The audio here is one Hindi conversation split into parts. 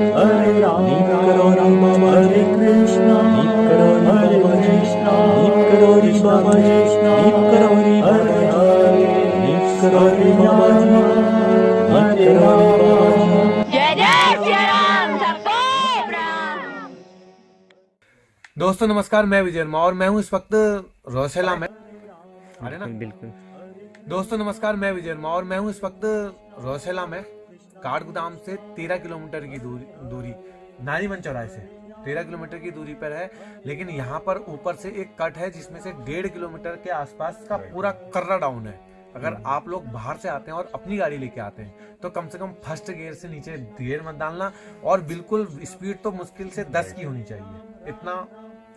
हरे राम हरे कृष्णा हरे कृष्णा कृष्णा कृष्णा हरे हरे हरे राम हरे राम। जय जय श्री राम सबको प्रणाम। दोस्तों नमस्कार, मैं विजय वर्मा और मैं हूं इस वक्त रोसेला में। अरे ना बिल्कुल। दोस्तों नमस्कार, मैं विजय वर्मा और मैं हूं इस वक्त रोसेला में। काठगोदाम से 13 किलोमीटर की दूरी नारीवन चौराहे से 13 किलोमीटर की दूरी पर है। लेकिन यहाँ पर ऊपर से एक कट है जिसमें से 1.5 किलोमीटर के आसपास का पूरा कर्रा डाउन है। अगर आप लोग बाहर से आते हैं और अपनी गाड़ी लेके आते हैं तो कम से कम फर्स्ट गियर से नीचे गियर मत डालना, और बिल्कुल स्पीड तो मुश्किल से 10 की होनी चाहिए। इतना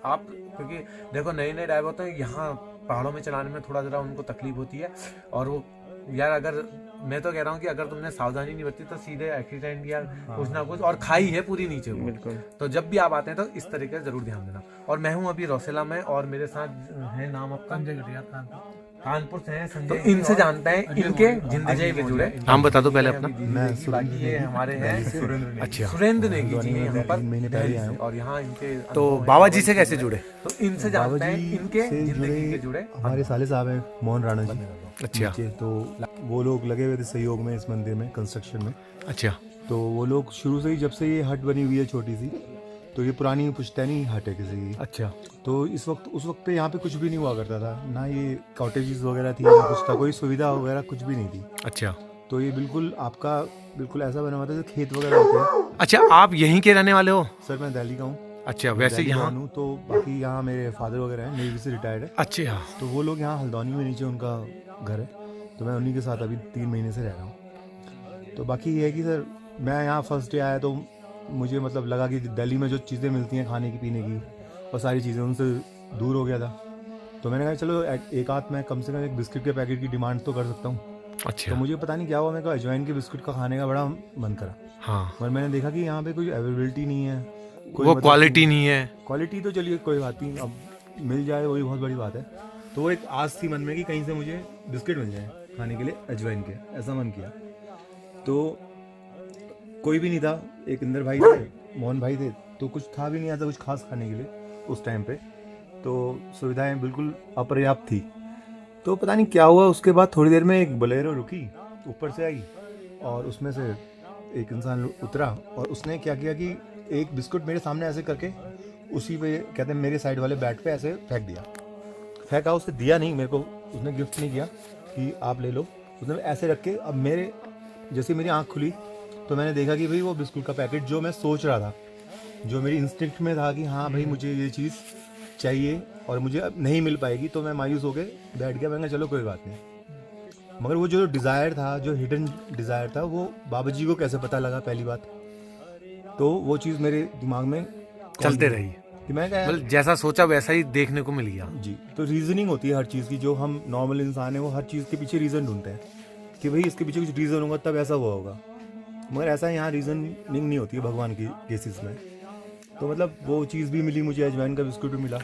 आप, क्योंकि देखो नए नए ड्राइवर होते हैं, यहाँ पहाड़ों में चलाने में थोड़ा जरा उनको तकलीफ होती है। और वो यार, अगर मैं तो कह रहा हूँ कि अगर तुमने सावधानी नहीं बरती तो सीधे एक्सीडेंट या कुछ ना कुछ, और खाई है पूरी नीचे वो। बिल्कुल। तो जब भी आप आते हैं तो इस तरीके से जरूर ध्यान देना। और मैं हूँ अभी रोसेला में, और मेरे साथ है, नाम आपका कानपुर से है संजय। तो इनसे जानते हैं इनके जिंदगी से जुड़े। नाम बता दो पहले अपना। बाकी ये हमारे हैं अच्छा सुरेंद्र नेगी जी यहाँ पर महीने पहले आए और यहाँ इनके तो बाबा जी से कैसे जुड़े? तो इनसे जानते हैं इनके से जिंदगी के जुड़े। हमारे साले साहब हैं मोहन राणा जी। अच्छा नीचे तो वो लोग लगे हुए थे सहयोग में इस मंदिर में, कंस्ट्रक्शन में। अच्छा। तो वो लोग शुरू से ही, जब से ये हट बनी हुई है छोटी सी, तो ये पुरानी पुश्तैनी हट है किसी की। अच्छा। तो उस वक्त पे यहाँ पे कुछ भी नहीं हुआ करता था, ना ये कॉटेजेस वगैरह थी, ना कुछ था, कोई सुविधा वगैरह कुछ भी नहीं थी। अच्छा। तो ये बिल्कुल आपका बिल्कुल ऐसा बना हुआ था जो खेत वगैरह होते हैं। अच्छा, आप यहीं के रहने वाले हो? सर मैं दिल्ली का हूँ। अच्छा, वैसे यहाँ हूँ तो बाकी यहाँ मेरे फादर वगैरह हैं, नेवी से रिटायर्ड है। अच्छा। तो वो लोग यहाँ हल्द्वानी में नीचे उनका घर है, तो मैं उन्हीं के साथ अभी 3 महीने से रह रहा हूँ। तो बाकी ये है कि सर मैं यहाँ फर्स्ट डे आया तो मुझे मतलब लगा कि दिल्ली में जो चीज़ें मिलती हैं खाने की पीने की और सारी चीज़ें, उनसे दूर हो गया था। तो मैंने कहा चलो एक आध मैं कम से कम एक बिस्किट के पैकेट की डिमांड तो कर सकता हूँ। अच्छा। तो मुझे पता नहीं क्या हुआ, मेरे को अजवाइन के बिस्किट का खाने का बड़ा मन करा। हाँ, और मैंने देखा कि यहाँ पे कोई अवेलेबिलिटी नहीं है, वो क्वालिटी नहीं है। क्वालिटी तो चलिए कोई बात नहीं, अब मिल जाए वही बहुत बड़ी बात है। तो वो एक आस थी मन में कि कहीं से मुझे बिस्किट मिल जाए खाने के लिए अजवाइन के, ऐसा मन किया। तो कोई भी नहीं था, एक इंदर भाई थे, मोहन भाई थे, तो कुछ था भी नहीं ऐसा कुछ खास खाने के लिए उस टाइम पे। तो सुविधाएं बिल्कुल अपर्याप्त थी। तो पता नहीं क्या हुआ, उसके बाद थोड़ी देर में एक बोलेरो रुकी, ऊपर से आई और उसमें से एक इंसान उतरा और उसने क्या किया कि एक बिस्कुट मेरे सामने ऐसे करके उसी पे, कहते हैं मेरे साइड वाले बैट पे ऐसे फेंक दिया। फेंका, उससे दिया नहीं मेरे को, उसने गिफ्ट नहीं किया कि आप ले लो। उसने ऐसे रख के, अब मेरे जैसे मेरी आँख खुली तो मैंने देखा कि भाई वो बिस्कुट का पैकेट जो मैं सोच रहा था, जो मेरी इंस्टिंक्ट में था कि हाँ भाई मुझे ये चीज़ चाहिए और मुझे अब नहीं मिल पाएगी, तो मैं मायूस हो के बैठ गया। मैंने कहा चलो कोई बात नहीं। मगर वो जो डिज़ायर था, जो हिडन डिज़ायर था, वो बाबा जी को कैसे पता लगा, पहली बात। तो वो चीज़ मेरे दिमाग में चलते रही कि मैं क्या, मतलब जैसा सोचा वैसा ही देखने को मिल गया। जी। तो रीजनिंग होती है हर चीज़ की, जो हम नॉर्मल इंसान है वो हर चीज़ के पीछे रीज़न ढूंढते हैं कि भाई इसके पीछे कुछ रीज़न होगा तब ऐसा हुआ होगा। मगर ऐसा यहाँ रीजनिंग नहीं होती है भगवान की केसेस में। तो मतलब वो चीज़ भी मिली मुझे, अजवाइन का बिस्कुट भी मिला।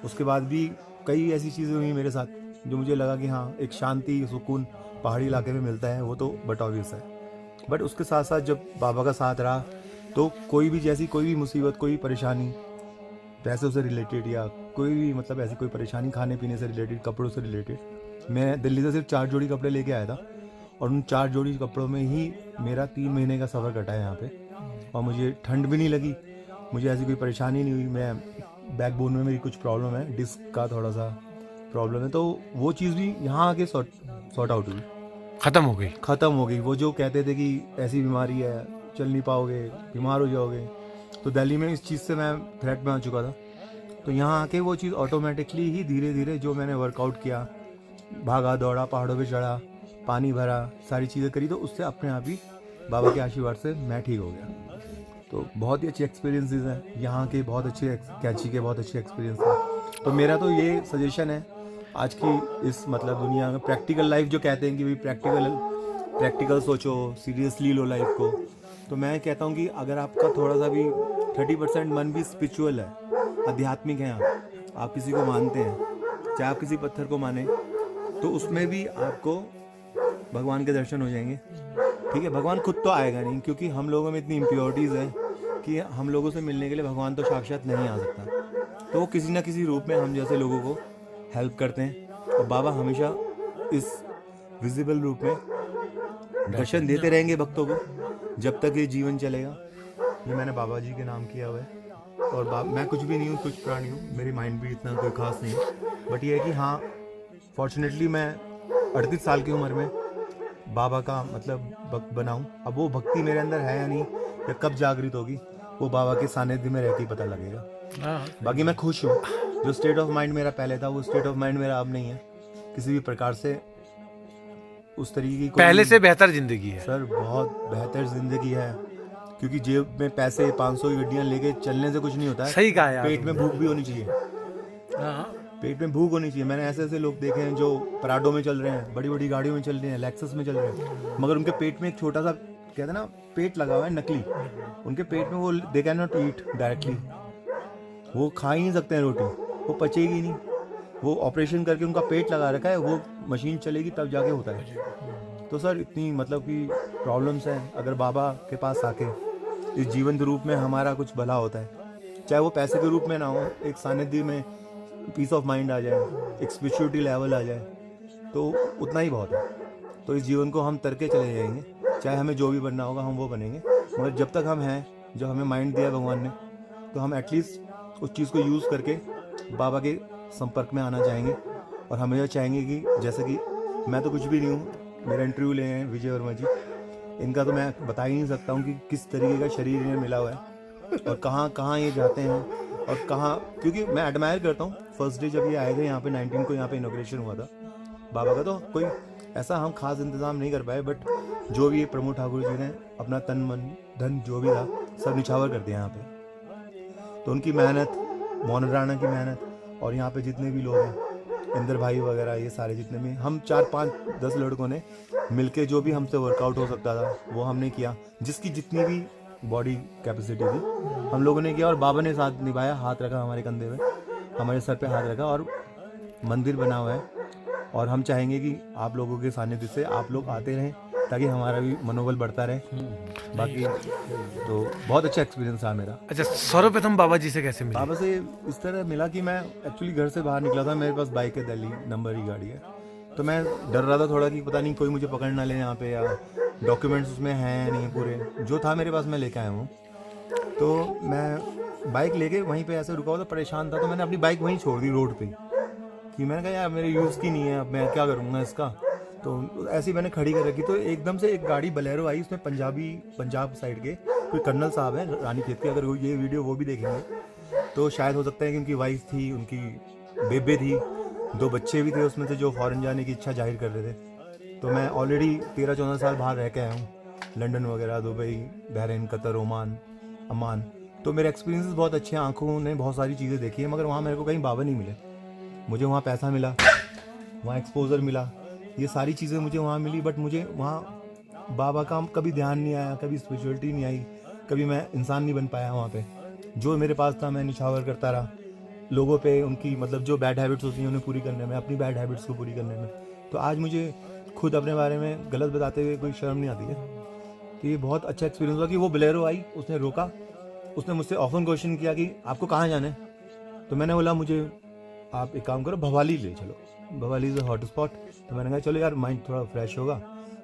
उसके बाद भी कई ऐसी चीज़ें हुई मेरे साथ जो मुझे लगा कि हाँ एक शांति सुकून पहाड़ी इलाके में मिलता है, वो तो बट ऑब्वियस है। बट उसके साथ साथ जब बाबा का साथ रहा तो कोई भी मुसीबत, कोई परेशानी पैसों से रिलेटेड या कोई भी मतलब ऐसी कोई परेशानी, खाने पीने से रिलेटेड, कपड़ों से रिलेटेड, मैं दिल्ली से सिर्फ 4 जोड़ी कपड़े लेके आया था और उन 4 जोड़ी कपड़ों में ही मेरा 3 महीने का सफ़र कटा है यहाँ पे। और मुझे ठंड भी नहीं लगी, मुझे ऐसी कोई परेशानी नहीं हुई। मैं बैकबोन में मेरी कुछ प्रॉब्लम है, डिस्क का थोड़ा सा प्रॉब्लम है, तो वो चीज़ भी यहाँ आके सॉर्ट आउट हुई, ख़त्म हो गई। वो जो कहते थे कि ऐसी बीमारी है, चल नहीं पाओगे, बीमार हो जाओगे, तो दिल्ली में इस चीज़ से मैं थ्रेट में आ चुका था। तो यहाँ आके वो चीज़ ऑटोमेटिकली ही धीरे धीरे, जो मैंने वर्कआउट किया, भागा दौड़ा, पहाड़ों पे चढ़ा, पानी भरा, सारी चीज़ें करी, तो उससे अपने आप ही बाबा के आशीर्वाद से मैं ठीक हो गया। तो बहुत ही अच्छे एक्सपीरियंसेस हैं यहाँ के, बहुत अच्छे कैंची के बहुत अच्छे एक्सपीरियंस हैं। तो मेरा तो ये सजेशन है आज की इस मतलब दुनिया में, प्रैक्टिकल लाइफ जो कहते हैं कि भाई प्रैक्टिकल सोचो, सीरियसली लो लाइफ को। तो मैं कहता हूँ कि अगर आपका थोड़ा सा भी 30% मन भी स्पिरिचुअल है, आध्यात्मिक है, आप किसी को मानते हैं, चाहे आप किसी पत्थर को माने, तो उसमें भी आपको भगवान के दर्शन हो जाएंगे। ठीक है, भगवान खुद तो आएगा नहीं, क्योंकि हम लोगों में इतनी इम्प्योरिटीज़ है कि हम लोगों से मिलने के लिए भगवान तो साक्षात नहीं आ सकता, तो वो किसी ना किसी रूप में हम जैसे लोगों को हेल्प करते हैं। और बाबा हमेशा इस विजिबल रूप में दर्शन देते रहेंगे भक्तों को जब तक ये जीवन चलेगा। ये मैंने बाबा जी के नाम किया हुआ है। और मैं कुछ भी नहीं हूँ, कुछ प्राणी हूँ, मेरी माइंड भी इतना कोई खास नहीं है, बट ये है कि हाँ फॉर्चुनेटली मैं 38 साल की उम्र में बाबा का मतलब भक्त बनाऊँ। अब वो भक्ति मेरे अंदर है या नहीं, या कब जागृत होगी, वो बाबा के सानिध्य में रह के पता लगेगा। बाकी मैं खुश हूँ। जो स्टेट ऑफ माइंड मेरा पहले था, वो स्टेट ऑफ माइंड मेरा अब नहीं है किसी भी प्रकार से। उस तरीके की पहले से बेहतर जिंदगी है सर, बहुत बेहतर जिंदगी है, क्योंकि जेब में पैसे 500 की गड्डियाँ लेके चलने से कुछ नहीं होता है। सही कहा यार। पेट में भूख भी होनी चाहिए। पेट में भूख होनी चाहिए। मैंने ऐसे ऐसे लोग देखे हैं जो पराडो में चल रहे हैं, बड़ी बड़ी गाड़ियों में चल रहे हैं, लेक्सस में चल रहे हैं, मगर उनके पेट में एक छोटा सा कहते हैं ना पेट लगा हुआ है नकली। उनके पेट में वो they can not eat directly, वो खा ही नहीं सकते हैं रोटी, वो पचेगी नहीं। वो ऑपरेशन करके उनका पेट लगा रखा है, वो मशीन चलेगी तब जाके होता है। तो सर इतनी मतलब कि प्रॉब्लम्स हैं। अगर बाबा के पास आके इस जीवंत रूप में हमारा कुछ भला होता है, चाहे वो पैसे के रूप में ना हो, एक सानिध्य में पीस ऑफ माइंड आ जाए, एक स्पिरिचुअलिटी लेवल आ जाए, तो उतना ही बहुत है। तो इस जीवन को हम तरके चले जाएंगे, चाहे हमें जो भी बनना होगा हम वो बनेंगे। मगर जब तक हम हैं, जो हमें माइंड दिया भगवान ने, तो हम एटलीस्ट उस चीज़ को यूज़ करके बाबा के संपर्क में आना चाहेंगे। और हमेशा चाहेंगे कि जैसे कि मैं तो कुछ भी नहीं हूँ, मेरा इंटरव्यू ले हैं विजय वर्मा जी, इनका तो मैं बता ही नहीं सकता हूँ कि किस तरीके का शरीर इन्हें मिला हुआ है और कहाँ कहाँ ये जाते हैं और कहाँ, क्योंकि मैं एडमायर करता हूँ। फर्स्ट डे जब ये आए थे यहाँ पे 19 को यहाँ पे इनॉग्रेशन हुआ था बाबा का, तो कोई ऐसा हम खास इंतज़ाम नहीं कर पाए, बट जो भी प्रमोद ठाकुर जी ने अपना तन मन धन जो भी था सब निछावर कर दिया यहाँ पे। तो उनकी मेहनत, मोहन राणा की मेहनत, और यहाँ पे जितने भी लोग हैं, इंदर भाई वगैरह, ये सारे जितने भी हम 4, 5, 10 लड़कों ने मिलके जो भी हमसे वर्कआउट हो सकता था वो हमने किया। जिसकी जितनी भी बॉडी कैपेसिटी थी हम लोगों ने किया, और बाबा ने साथ निभाया, हाथ रखा हमारे कंधे में, हमारे सर पे हाथ रखा, और मंदिर बना हुआ है। और हम चाहेंगे कि आप लोगों के सानिध्य से आप लोग आते रहें ताकि हमारा भी मनोबल बढ़ता रहे। बाकी तो बहुत अच्छा एक्सपीरियंस रहा मेरा। अच्छा, सर्वप्रथम बाबा जी से कैसे मिले? बाबा से इस तरह मिला कि मैं एक्चुअली घर से बाहर निकला था, मेरे पास बाइक है, दिल्ली नंबर की गाड़ी है, तो मैं डर रहा था थोड़ा कि पता नहीं कोई मुझे पकड़ ना ले यहाँ पे, या डॉक्यूमेंट्स उसमें हैं नहीं पूरे। जो था मेरे पास मैं लेके आया हूँ। तो मैं बाइक लेके वहीं पे ऐसे रुका हुआ था, परेशान था, तो मैंने अपनी बाइक वहीं छोड़ दी रोड पे, कि मैंने कहा यार मेरे यूज़ की नहीं है, अब मैं क्या करूँगा इसका। तो ऐसे ही मैंने खड़ी कर रखी, तो एकदम से एक गाड़ी बलेरो आई, उसमें पंजाब साइड के कोई कर्नल साहब हैं रानीखेत के, अगर ये वीडियो वो भी देखेंगे तो शायद हो सकता है कि उनकी वाइफ थी, उनकी बेबे थी, 2 बच्चे भी थे उसमें से जो फॉरेन जाने की इच्छा जाहिर कर रहे थे। तो मैं ऑलरेडी 13-14 साल बाहर रह के आया हूँ, लंदन वगैरह, दुबई, बहरीन, कतर, ओमान, अमान। तो मेरे एक्सपीरियंसेस बहुत अच्छे हैं, आंखों ने बहुत सारी चीज़ें देखी है, मगर वहाँ मेरे को कहीं बाबा नहीं मिले। मुझे वहाँ पैसा मिला, वहाँ एक्सपोजर मिला, ये सारी चीज़ें मुझे वहाँ मिली, बट मुझे वहाँ बाबा का कभी ध्यान नहीं आया, कभी स्पिरिचुअलिटी नहीं आई, कभी मैं इंसान नहीं बन पाया वहाँ पे। जो मेरे पास था मैं निछावर करता रहा लोगों पे, उनकी मतलब जो बैड हैबिट्स होती हैं उन्हें पूरी करने में, अपनी बैड हैबिट्स को पूरी करने में। तो आज मुझे खुद अपने बारे में गलत बताते हुए कोई शर्म नहीं आती है। तो ये बहुत अच्छा एक्सपीरियंस हुआ कि वो बोलेरो आई, उसने रोका, उसने मुझसे ऑफन क्वेश्चन किया कि आपको कहाँ जाना है। तो मैंने बोला मुझे आप एक काम करो, भवाली ले चलो, Bhowali is a hot spot. तो मैंने कहा चलो यार माइंड थोड़ा फ्रेश होगा,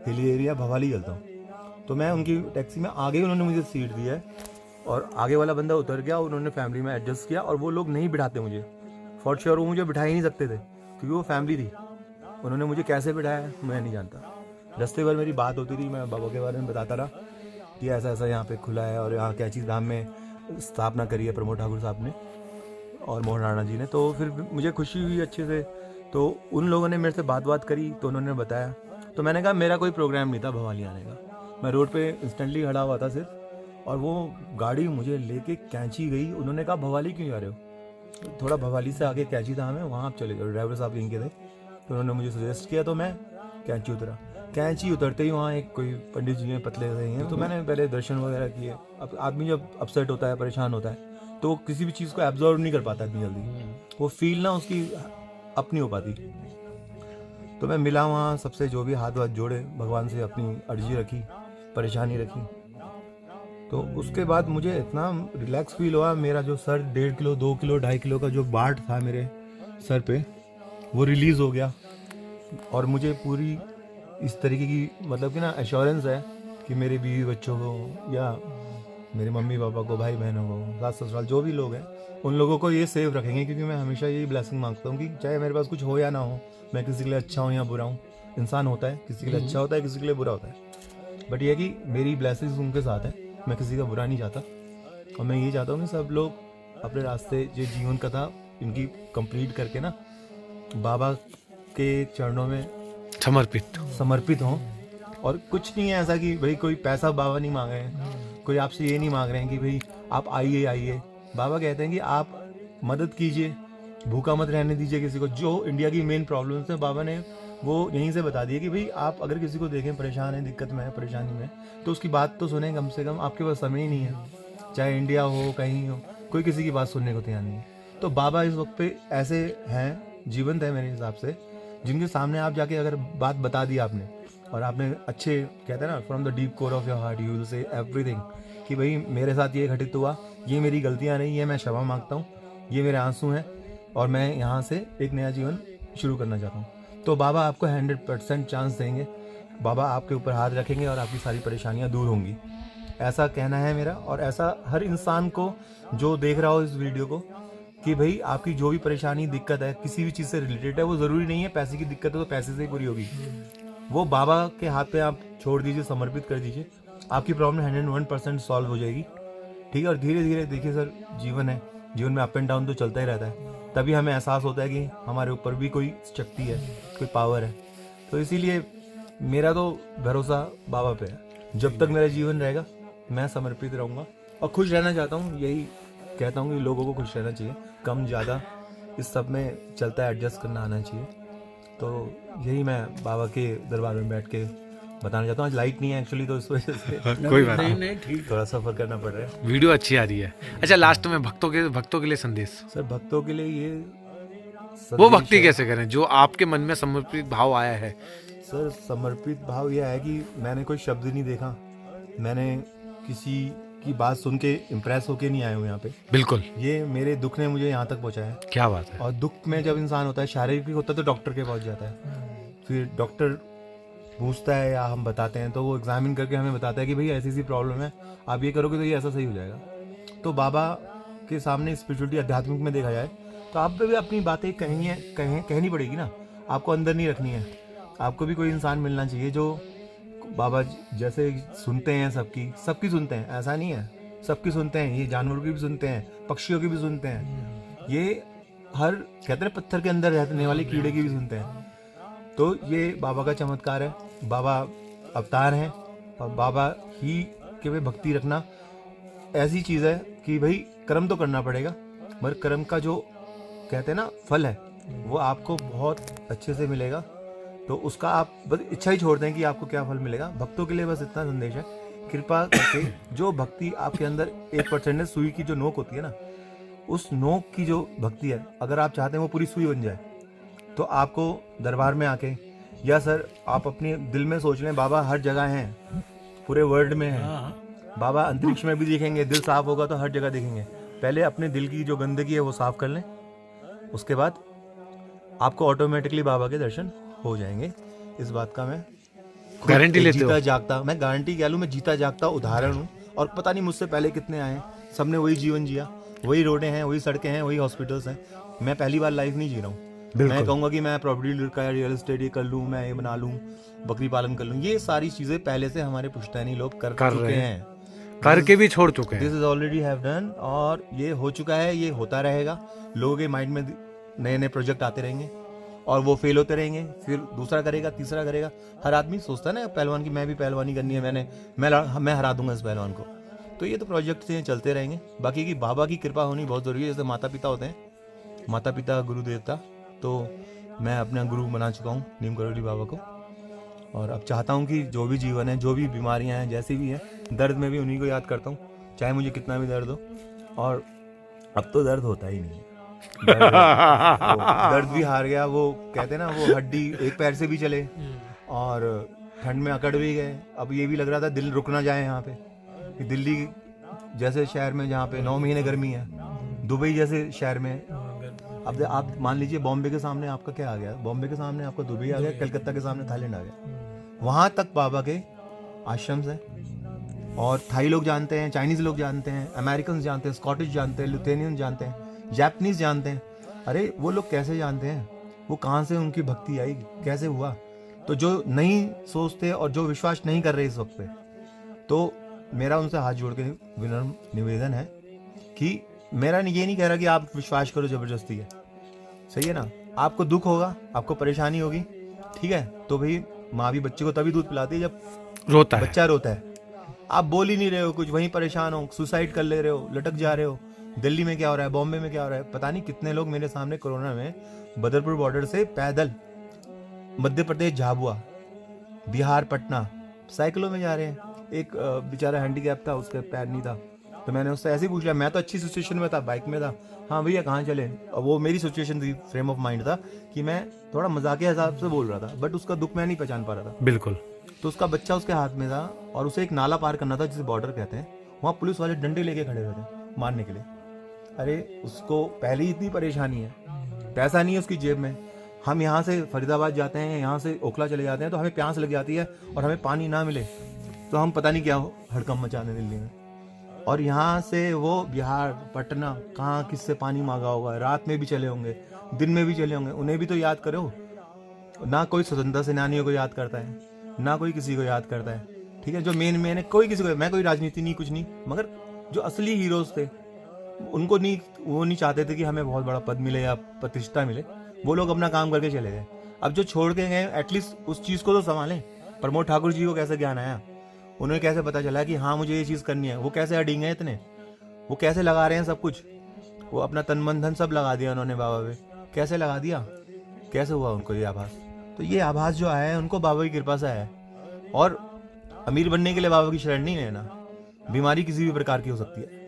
हिली एरिया, भवाली चलता हूँ। तो मैं उनकी टैक्सी में आगे ही उन्होंने मुझे सीट दी है, और आगे वाला बंदा उतर गया, उन्होंने फैमिली में एडजस्ट किया, और वो लोग नहीं बिठाते मुझे, फॉर श्योर वो मुझे बिठा ही नहीं सकते थे क्योंकि वो फैमिली थी। उन्होंने मुझे कैसे बिठाया मैं नहीं जानता। रास्ते भर मेरी बात होती थी, मैं बाबा के बारे में बताता रहा कि ऐसा ऐसा यहाँ पे खुला है, और यहाँ कैची धाम में स्थापना करी है प्रमोद ठाकुर साहब ने और मोहन राणा जी ने। तो फिर मुझे खुशी हुई अच्छे से। तो उन लोगों ने मेरे से बात करी, तो उन्होंने बताया। तो मैंने कहा मेरा कोई प्रोग्राम नहीं था भवाली आने का, मैं रोड पे इंस्टेंटली खड़ा हुआ था सिर्फ, और वो गाड़ी मुझे लेके कैंची गई। उन्होंने कहा भवाली क्यों जा रहे हो, थोड़ा भवाली से आगे कैंची धाम है, वहाँ आप चले जाओ, ड्राइवर साहब यहीं के थे। तो उन्होंने मुझे सजेस्ट किया, तो मैं कैंची उतरा। कैंची उतरते ही वहाँ एक कोई पंडित जी हैं, पतले से हैं, तो मैंने पहले दर्शन वगैरह किए। अब आदमी जब अपसेट होता है, परेशान होता है, तो किसी भी चीज़ को एब्जॉर्व नहीं कर पाता इतनी जल्दी, वो फील ना उसकी अपनी हो पाती। तो मैं मिला वहाँ सबसे, जो भी हाथ जोड़े, भगवान से अपनी अर्जी रखी, परेशानी रखी, तो उसके बाद मुझे इतना रिलैक्स फील हुआ, मेरा जो सर 1.5 किलो 2 किलो 2.5 किलो का जो बार्ट था मेरे सर पे वो रिलीज़ हो गया। और मुझे पूरी इस तरीके की मतलब कि ना एश्योरेंस है कि मेरे बीवी बच्चों को या मेरे मम्मी पापा को, भाई बहनों को, सास ससुराल जो भी लोग हैं उन लोगों को ये सेफ रखेंगे। क्योंकि मैं हमेशा यही ब्लेसिंग मांगता हूँ कि चाहे मेरे पास कुछ हो या ना हो, मैं किसी के लिए अच्छा हूँ या बुरा हूँ, इंसान होता है, किसी के लिए अच्छा होता है, किसी के लिए बुरा होता है, बट ये कि मेरी ब्लेसिंग्स उनके साथ है, मैं किसी का बुरा नहीं चाहता। और मैं ये चाहता हूँ कि सब लोग अपने रास्ते जो जीवन कथा इनकी कंप्लीट करके ना बाबा के चरणों में समर्पित हों। और कुछ नहीं है ऐसा कि भाई कोई पैसा बाबा नहीं मांग रहे हैं, कोई आपसे ये नहीं मांग रहे हैं कि भाई आप आइए। बाबा कहते हैं कि आप मदद कीजिए, भूखा मत रहने दीजिए किसी को। जो इंडिया की मेन प्रॉब्लम्स है बाबा ने वो यहीं से बता दिए कि भाई आप अगर किसी को देखें परेशान है, दिक्कत में है, परेशानी में, तो उसकी बात तो सुने कम से कम। आपके पास समय ही नहीं है, चाहे इंडिया हो कहीं हो, कोई किसी की बात सुनने को तैयार नहीं है। तो बाबा इस वक्त पे ऐसे हैं, जीवंत है मेरे हिसाब से, जिनके सामने आप जाके अगर बात बता दी आपने और आपने अच्छे कहते हैं ना from the deep core of your heart you will say everything कि भाई मेरे साथ ये घटित हुआ, ये मेरी गलतियां नहीं है, मैं क्षमा मांगता हूँ, ये मेरे आंसू हैं और मैं यहाँ से एक नया जीवन शुरू करना चाहता हूँ। तो बाबा आपको 100% चांस देंगे, बाबा आपके ऊपर हाथ रखेंगे और आपकी सारी परेशानियाँ दूर होंगी, ऐसा कहना है मेरा। और ऐसा हर इंसान को जो देख रहा हो इस वीडियो को कि भाई आपकी जो भी परेशानी दिक्कत है किसी भी चीज़ से रिलेटेड है, वो ज़रूरी नहीं है पैसे की दिक्कत है तो पैसे से ही पूरी होगी, वो बाबा के हाथ पे आप छोड़ दीजिए, समर्पित कर दीजिए, आपकी प्रॉब्लम 101% सॉल्व हो जाएगी। ठीक है। और धीरे धीरे देखिए सर, जीवन है, जीवन में अप एंड डाउन तो चलता ही रहता है, तभी हमें एहसास होता है कि हमारे ऊपर भी कोई शक्ति है, कोई पावर है। तो इसीलिए मेरा तो भरोसा बाबा पे है, जब तक मेरा जीवन रहेगा मैं समर्पित रहूँगा और खुश रहना चाहता हूँ। यही कहता हूँ कि लोगों को खुश रहना चाहिए, कम ज़्यादा इस सब में चलता है, एडजस्ट करना आना चाहिए। तो यही मैं बाबा के दरबार में बैठ के बताना चाहता हूँ। आज लाइट नहीं है एक्चुअली, तो इस वजह से कोई बात नहीं, थोड़ा सफर करना पड़ रहा है। वीडियो अच्छी आ रही है। अच्छा, लास्ट में भक्तों के लिए संदेश। सर भक्तों के लिए ये वो भक्ति कैसे करें जो आपके मन में समर्पित भाव आया है? सर समर्पित भाव यह है कि मैंने कोई शब्द नहीं देखा, मैंने किसी की बात सुन के इम्प्रेस होके नहीं आया हूँ यहाँ पे। बिल्कुल, ये मेरे दुख ने मुझे यहाँ तक पहुँचाया है। क्या बात है। और दुख में जब इंसान होता है, शारीरिक भी होता है, तो डॉक्टर के पास जाता है, फिर डॉक्टर पूछता है या हम बताते हैं, तो वो एग्जामिन करके हमें बताता है कि भाई ऐसी ऐसी प्रॉब्लम है, आप ये करोगे तो ये ऐसा सही हो जाएगा। तो बाबा के सामने स्पिरिचुअलिटी आध्यात्मिक में देखा जाए तो आप पे भी अपनी बातें कहनी पड़ेगी ना, आपको अंदर नहीं रखनी है। आपको भी कोई इंसान मिलना चाहिए जो बाबा जैसे सुनते हैं, सबकी सुनते हैं, ऐसा नहीं है, सबकी सुनते हैं, ये जानवरों की भी सुनते हैं, पक्षियों की भी सुनते हैं, ये हर कहते हैं पत्थर के अंदर रहने वाले कीड़े की भी सुनते हैं। तो ये बाबा का चमत्कार है, बाबा अवतार हैं और बाबा ही के पे भक्ति रखना ऐसी चीज़ है कि भाई कर्म तो करना पड़ेगा, मगर कर्म का जो कहते हैं ना फल है वो आपको बहुत अच्छे से मिलेगा। तो उसका आप बस इच्छा ही छोड़ दें कि आपको क्या फल मिलेगा। भक्तों के लिए बस इतना संदेश है, कृपा करके जो भक्ति आपके अंदर 1% सुई की जो नोक होती है ना, उस नोक की जो भक्ति है, अगर आप चाहते हैं वो पूरी सुई बन जाए, तो आपको दरबार में आके या सर आप अपने दिल में सोच लें बाबा हर जगह हैं, पूरे वर्ल्ड में हैं, बाबा अंतरिक्ष में भी दिखेंगे, दिल साफ होगा तो हर जगह दिखेंगे। पहले अपने दिल की जो गंदगी है वो साफ कर लें, उसके बाद आपको ऑटोमेटिकली बाबा के दर्शन हो जाएंगे। इस बात का मैं गारंटी लेते हो? जीता जागता, मैं गारंटी कह लूँ, मैं जीता जागता उदाहरण हूँ। और पता नहीं मुझसे पहले कितने आए हैं, सबने वही जीवन जिया, वही रोडें हैं, वही सड़कें हैं, वही हॉस्पिटल्स हैं। मैं पहली बार लाइफ नहीं जी रहा हूँ। मैं कहूँगा कि मैं प्रॉपर्टी डीलर का रियल एस्टेट ये कर लूँ, मैं ये बना लूँ, बकरी पालन कर लूँ, ये सारी चीजें पहले से हमारे पुश्तैनी लोग कर चुके हैं, करके भी छोड़ चुके हैं। This is already have done, और ये हो चुका है, ये होता रहेगा। लोगों के माइंड में नए नए प्रोजेक्ट आते रहेंगे और वो फेल होते रहेंगे, फिर दूसरा करेगा, तीसरा करेगा। हर आदमी सोचता है ना पहलवान की, मैं भी पहलवानी करनी है, मैं हरा दूंगा इस पहलवान को। तो ये तो प्रोजेक्ट से चलते रहेंगे। बाकी की बाबा की कृपा होनी बहुत जरूरी है। जैसे माता पिता होते हैं, माता पिता गुरु देवता, तो मैं अपना गुरु बना चुका हूँ नीम करोली बाबा को। और अब चाहता हूँ कि जो भी जीवन है, जो भी बीमारियाँ हैं, जैसी भी हैं, दर्द में भी उन्हीं को याद करता हूँ, चाहे मुझे कितना भी दर्द हो। और अब तो दर्द होता ही नहीं है, दर्द भी हार गया। वो कहते हैं ना, वो हड्डी एक पैर से भी चले और ठंड में अकड़ भी गए। अब ये भी लग रहा था दिल रुक ना जाए यहाँ पे, कि दिल्ली जैसे शहर में जहाँ पे 9 महीने गर्मी है, दुबई जैसे शहर में, अब आप मान लीजिए बॉम्बे के सामने आपका क्या आ गया, बॉम्बे के सामने आपका दुबई आ गया, कलकत्ता के सामने थाईलैंड आ गया। वहाँ तक बाबा के आश्रम्स हैं और थाई लोग जानते हैं, चाइनीज़ लोग जानते हैं, अमेरिकन जानते हैं, स्कॉटिश जानते हैं, लिथुआनियन जानते हैं, जापानीज जानते हैं। अरे वो लोग कैसे जानते हैं, वो कहाँ से उनकी भक्ति आई, कैसे हुआ? तो जो नहीं सोचते और जो विश्वास नहीं कर रहे इस वक्त पे, तो मेरा उनसे हाथ जोड़ के विनम्र निवेदन है कि मेरा ये नहीं कह रहा कि आप विश्वास करो जबरदस्ती है, सही है ना? आपको दुख होगा, आपको परेशानी होगी, ठीक है, तो भाई माँ भी बच्चे को तभी दूध पिलाती है जब रोता है, बच्चा रोता है। आप बोल ही नहीं रहे हो कुछ, वहीं परेशान हो, सुसाइड कर ले रहे हो, लटक जा रहे हो। दिल्ली में क्या हो रहा है, बॉम्बे में क्या हो रहा है, पता नहीं कितने लोग मेरे सामने कोरोना में बदरपुर बॉर्डर से पैदल मध्य प्रदेश झाबुआ, बिहार पटना साइकिलों में जा रहे हैं। एक बेचारा हैंडीकैप था, उसका पैर नहीं था, तो मैंने उससे ऐसे ही पूछ लिया, मैं तो अच्छी सिचुएशन में था, बाइक में था, हाँ भैया कहाँ चले? और वो मेरी सिचुएशन थी, फ्रेम ऑफ माइंड था कि मैं थोड़ा मजाकिया हिसाब से बोल रहा था, बट उसका दुख मैं नहीं पहचान पा रहा था। बिल्कुल। तो उसका बच्चा उसके हाथ में था और उसे एक नाला पार करना था जिसे बॉर्डर कहते हैं। वहाँ पुलिस वाले डंडे लेके खड़े हुए थे मारने के लिए। अरे उसको पहले ही इतनी परेशानी है, पैसा नहीं है उसकी जेब में। हम यहाँ से फरीदाबाद जाते हैं, यहाँ से ओखला चले जाते हैं, तो हमें प्यास लग जाती है और हमें पानी ना मिले तो हम पता नहीं क्या हड़कंप मचाने दिल्ली में। और यहाँ से वो बिहार पटना कहाँ किससे पानी मांगा होगा, रात में भी चले होंगे, दिन में भी चले होंगे। उन्हें भी तो याद करो ना। कोई स्वतंत्रता सेनानियों को याद करता है ना, कोई किसी को याद करता है, ठीक है। जो मेन है कोई किसी को, मैं कोई राजनीति नहीं कुछ नहीं, मगर जो असली हीरोज थे उनको नहीं, वो नहीं चाहते थे कि हमें बहुत बड़ा पद मिले या प्रतिष्ठा मिले। वो लोग अपना काम करके चले गए। अब जो छोड़ के गए एटलीस्ट उस चीज़ को तो संभालें। प्रमोद ठाकुर जी को कैसे ज्ञान आया, उन्हें कैसे पता चला कि हाँ मुझे ये चीज़ करनी है? वो कैसे अडिंग है इतने, वो कैसे लगा रहे हैं सब कुछ, वो अपना तन मन धन सब लगा दिया उन्होंने बाबा पे। कैसे लगा दिया, कैसे हुआ उनको ये आभास? तो ये आभास जो आया है उनको बाबा की कृपा से आया है। और अमीर बनने के लिए बाबा की शरण नहीं लेना। बीमारी किसी भी प्रकार की हो सकती है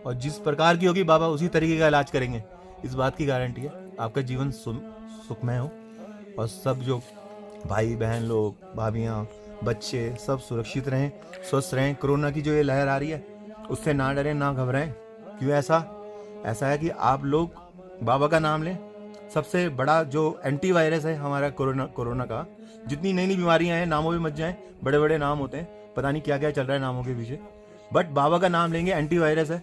और जिस प्रकार की होगी बाबा उसी तरीके का इलाज करेंगे, इस बात की गारंटी है। आपका जीवन सुखमय हो और सब जो भाई बहन लोग, भाभियाँ, बच्चे सब सुरक्षित रहें, स्वस्थ रहें। कोरोना की जो ये लहर आ रही है उससे ना डरें ना घबराएं। क्यों ऐसा है कि आप लोग बाबा का नाम लें। सबसे बड़ा जो एंटीवायरस है हमारा कोरोना का, जितनी नई नई बीमारियां हैं, नामों पे मत जाएं, बड़े बड़े नाम होते हैं, पता नहीं क्या क्या चल रहा है नामों के पीछे, बट बाबा का नाम लेंगे, एंटीवायरस है।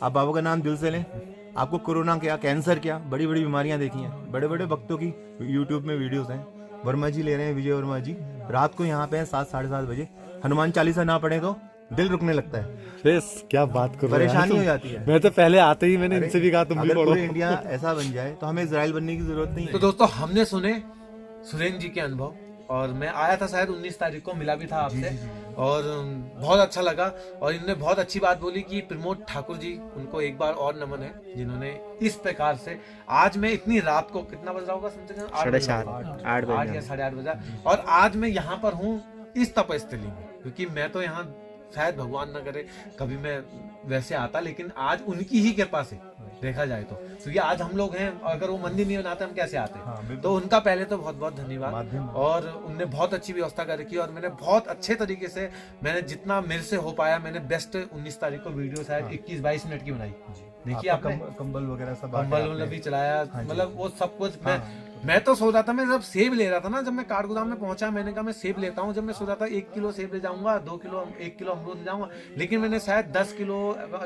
आप बाबा का नाम दिल से लें, आपको कोरोना क्या, कैंसर क्या, बड़ी बड़ी बीमारियां देखी हैं। बड़े बड़े भक्तों की यूट्यूब में वीडियोस हैं। वर्मा जी ले रहे हैं, विजय वर्मा जी रात को यहाँ पे हैं 7 साढ़े 7 बजे, हनुमान चालीसा ना पढ़े तो दिल रुकने लगता है। क्या बात कर रहे हो, परेशानी हो जाती है। मैं तो पहले आते ही मैंने इनसे भी कहा तुम भी अगर पढ़ो। पूरे इंडिया ऐसा बन जाए तो हमें इजराइल बनने की जरूरत नहीं है। तो दोस्तों हमने सुने सुरेंद्र जी के अनुभव, और मैं आया था शायद 19 तारीख को, मिला भी था आपसे, और बहुत अच्छा लगा। और इन्होंने बहुत अच्छी बात बोली कि प्रमोद ठाकुर जी, उनको एक बार और नमन है जिन्होंने इस प्रकार से, आज मैं इतनी रात को, कितना बज रहा होगा, 8 या 8:30 बजा, और आज मैं यहाँ पर हूँ इस तपस्थली में, क्योंकि मैं तो यहाँ शायद भगवान न करे कभी मैं वैसे आता, लेकिन आज उनकी ही कृपा से देखा जाए तो, क्योंकि आज हम लोग हैं, अगर वो मंदिर नहीं बनाते हम कैसे आते। तो उनका पहले तो बहुत बहुत धन्यवाद। और उनने बहुत अच्छी व्यवस्था कर रखी और मैंने बहुत अच्छे तरीके से, मैंने जितना मेरे से हो पाया, मैंने बेस्ट 19 तारीख को वीडियो शायद 21-22 मिनट की बनाई। देखिए आपने कंबल वगैरह सब, कंबल भी चलाया, मतलब वो सब कुछ। मैं तो सोच रहा था, मैं जब सेब ले रहा था ना, जब मैं काठगोदाम में पहुंचा, मैंने कहा मैं सेब लेता हूं। जब मैं सोच रहा था 1 किलो सेब ले जाऊंगा, 1 किलो अमरूद ले जाऊंगा, लेकिन मैंने शायद 10 किलो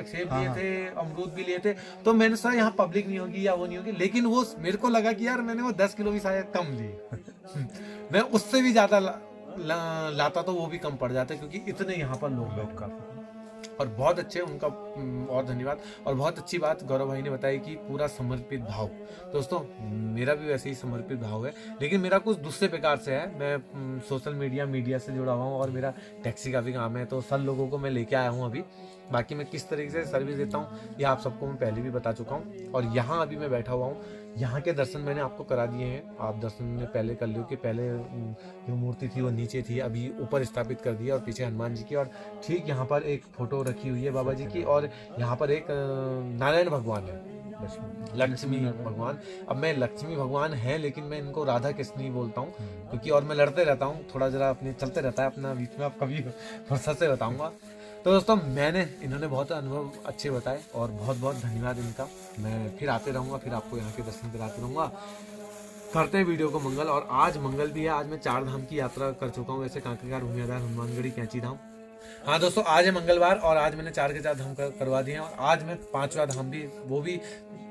सेब लिए थे, अमरूद भी लिए थे। तो मैंने सोचा यहाँ पब्लिक नहीं होगी या वो नहीं होगी, लेकिन वो मेरे को लगा कि यार मैंने वो 10 किलो भी शायद कम लिए। मैं उससे भी ज्यादा लाता तो वो भी कम पड़ जाता, क्योंकि इतने यहाँ पर लोग काफी। और बहुत अच्छे, उनका और धन्यवाद। और बहुत अच्छी बात गौरव भाई ने बताई कि पूरा समर्पित भाव। दोस्तों मेरा भी वैसे ही समर्पित भाव है, लेकिन मेरा कुछ दूसरे प्रकार से है। मैं सोशल मीडिया से जुड़ा हुआ हूँ और मेरा टैक्सी का भी काम है, तो सब लोगों को मैं लेके आया हूँ अभी। बाकी मैं किस तरीके से सर्विस देता हूँ ये आप सबको मैं पहले भी बता चुका हूँ। और यहाँ अभी मैं बैठा हुआ हूँ, यहाँ के दर्शन मैंने आपको करा दिए हैं। आप दर्शन में पहले कर लो कि पहले जो मूर्ति थी वो नीचे थी, अभी ऊपर स्थापित कर दिया, और पीछे हनुमान जी की, और ठीक यहाँ पर एक फोटो रखी हुई है बाबा जी की, और यहाँ पर एक नारायण भगवान है, लक्ष्मी भगवान। अब मैं लक्ष्मी भगवान है, लेकिन मैं इनको राधा कृष्ण ही बोलता हूँ, क्योंकि और मैं लड़ते रहता हूँ थोड़ा, जरा अपने चलते रहता है अपना बीच में, आप कभी फुर्सत से बताऊंगा। तो दोस्तों मैंने इन्होंने बहुत अनुभव अच्छे बताए और बहुत बहुत धन्यवाद इनका। मैं फिर आते रहूँगा, फिर आपको यहाँ के दर्शन कराते रहूँगा। करते हैं वीडियो को मंगल, और आज मंगल भी है। आज मैं 4 धाम की यात्रा कर चुका हूँ, वैसे कांकेर, भूमियाधार, हनुमानगढ़ी, कैंची धाम। हाँ दोस्तों, आज है मंगलवार और आज मैंने 4 के 4 धाम करवा दिए हैं, और आज मैं 5वां धाम भी, वो भी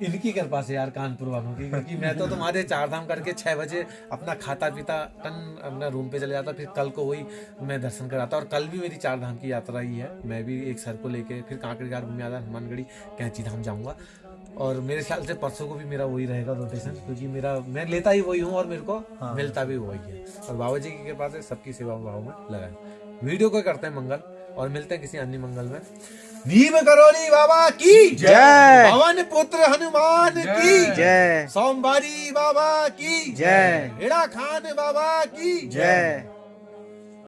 इनकी कृपा से यार, कानपुर वालों की, क्योंकि मैं तो तुम्हारे 4 धाम करके 6 बजे अपना खाता पीता टन अपना रूम पे चले जाता, फिर कल को वही मैं दर्शन कराता। और कल भी मेरी 4 धाम की यात्रा ही है। मैं भी एक सर को लेके फिर कांकेर, भूमियाधार, हनुमानगढ़ी, कैंची धाम जाऊँगा। और मेरे ख्याल से परसों को भी मेरा वही रहेगा रोटेशन, क्योंकि मैं लेता ही वही हूँ और मेरे को मिलता भी वही है। और बाबा जी की कृपा से सबकी सेवा भाव में लगाए। वीडियो को करते हैं मंगल और मिलते हैं किसी अन्य मंगल में। नीम करोली बाबा की जय। पवन पुत्र हनुमान की जय। सोमवारी बाबा की जय। हेड़ा खान बाबा की जय।